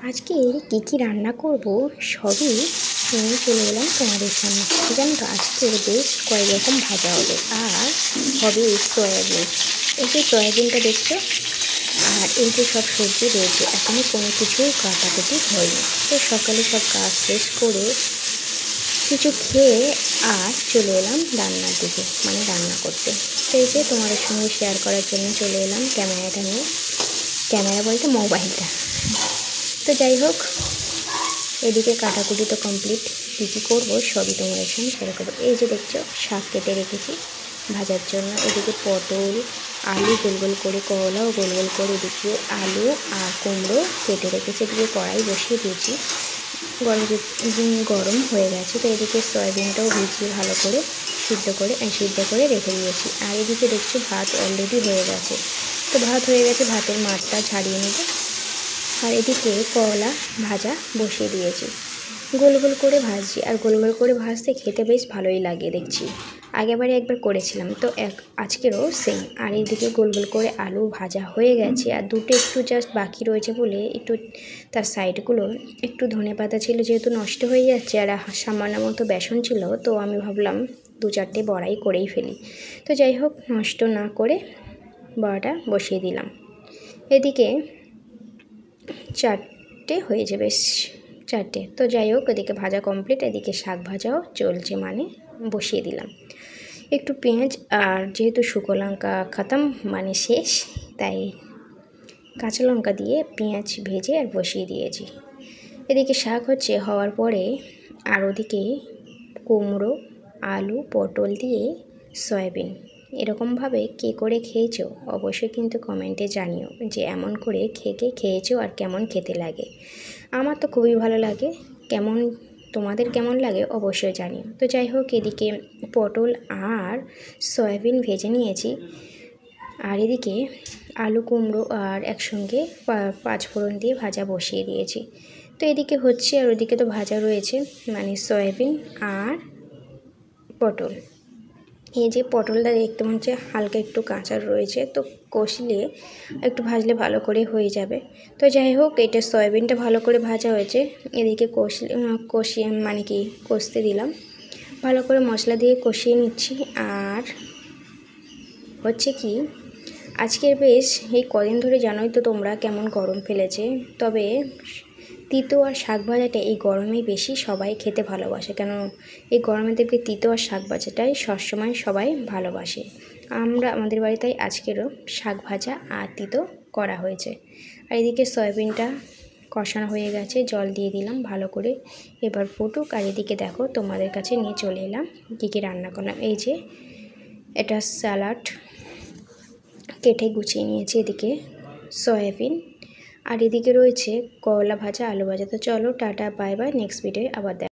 আজকে কী রান্না করব সবই নিয়ে চলে এলাম তোমাদের সামনে। জানো তো আজকে বেশ কয়েক রকম ভাজা হবে আর হবে সয়াবিন। এই যে সয়াবিনটা দেখছো আর এই যে সব সবজি রয়েছে, এখনও কোনো কিছুই কাটাকুটি হয়নি। তো সকালে সব কাজ শেষ করে কিছু খেয়ে আর চলে এলাম রান্নার দিকে, মানে রান্না করতে। তো এই যে তোমাদের সঙ্গে শেয়ার করার জন্য চলে এলাম ক্যামেরাটা নিয়ে, ক্যামেরা বলতে মোবাইলটা। তো যাই হোক, এদিকে কাটাকুটি তো কমপ্লিট, কী কী করবো সবই তোমাদের সঙ্গে শেয়ার করবো। এই যে দেখছো শাক কেটে রেখেছি ভাজার জন্য, এদিকে পটল আলু গোল গোল করে, করলাও গোল গোল করে, এদিকে আলু আর কুমড়ো কেটে রেখেছি। এদিকে কড়াই বসিয়ে দিয়েছি, গরম হয়ে গেছে। তো এদিকে সয়াবিনটাও ভিজিয়ে ভালো করে সিদ্ধ করে রেখে দিয়েছি। আর এদিকে দেখছি ভাত অলরেডি হয়ে গেছে। তো ভাত হয়ে গেছে, ভাতের মাঠটা ছাড়িয়ে নেব। আর এদিকে করলা ভাজা বসিয়ে দিয়েছি, গোল গোল করে ভাজছি। আর গোল গোল করে ভাজতে খেতে বেশ ভালোই লাগে দেখছি, আগেবারে একবার করেছিলাম তো আজকেরও সেম। আর এইদিকে গোল গোল করে আলু ভাজা হয়ে গেছে, আর দুটো একটু জাস্ট বাকি রয়েছে বলে একটু তার সাইডগুলো একটু ধনেপাতা ছিল, যেহেতু নষ্ট হয়ে যাচ্ছে, আর সামান্য মতো বেসন ছিল, তো আমি ভাবলাম 2-4টে বড়াই করেই ফেলি। তো যাই হোক, নষ্ট না করে বড়াটা বসিয়ে দিলাম। এদিকে 4টে হয়েছে, বেশ 4টে। তো যাই হোক, এদিকে ভাজা কমপ্লিট, এদিকে শাক ভাজাও চলছে, মানে বসিয়ে দিলাম। একটু পেঁয়াজ আর যেহেতু শুকনো লঙ্কা খতম, মানে শেষ, তাই কাঁচা লঙ্কা দিয়ে পেঁয়াজ ভেজে আর বসিয়ে দিয়েছি। এদিকে শাক হচ্ছে হওয়ার পরে, আর ওদিকে কুমড়ো আলু পটল দিয়ে সয়াবিন। এরকমভাবে কে করে খেয়েছো অবশ্যই কিন্তু কমেন্টে জানিও, যে এমন করে খেয়েছো আর কেমন খেতে লাগে। আমার তো খুবই ভালো লাগে, তোমাদের কেমন লাগে অবশ্যই জানিও। তো যাই হোক, এদিকে পটল আর সয়াবিন ভেজে নিয়েছি, আর এদিকে আলু কুমড়ো আর একসঙ্গে 5 ফোড়ন দিয়ে ভাজা বসিয়ে দিয়েছি। তো এদিকে হচ্ছে, আর ওদিকে তো ভাজা রয়েছে, মানে সয়াবিন আর পটল। এই যে পটলটা দেখতে মনে হচ্ছে হালকা একটু কাঁচা রয়েছে, তো কষলে একটু ভাজলে ভালো করে হয়ে যাবে। তো যাই হোক, এটা সয়াবিনটা ভালো করে ভাজা হয়েছে, এদিকে কষিয়ে মানে কি কষতে দিলাম, ভালো করে মশলা দিয়ে কষিয়ে নিচ্ছি। আর হচ্ছে কি, আজকের বেশ এই কদিন ধরে জানোই তো তোমরা কেমন গরম ফেলেছে, তবে তিতো আর শাক ভাজাটা এই গরমেই বেশি সবাই খেতে ভালোবাসে। কেন এই গরমে দেখবে তিতো আর শাক ভাজাটাই সবসময় সবাই ভালোবাসে। আমাদের বাড়িতে আজকেরও শাক ভাজা আর তিতো করা হয়েছে। আর এদিকে সয়াবিনটা কষানো হয়ে গেছে, জল দিয়ে দিলাম ভালো করে, এবার ফুটুক। আর এদিকে দেখো, তোমাদের কাছে নিয়ে চলে এলাম কী রান্না করলাম। এই যে এটা স্যালাড কেটে গুছিয়ে নিয়েছি, এদিকে সয়াবিন, আর এদিকে রয়েছে করলা ভাজা আলু ভাজা। তো চলো tata bye bye, next video আবার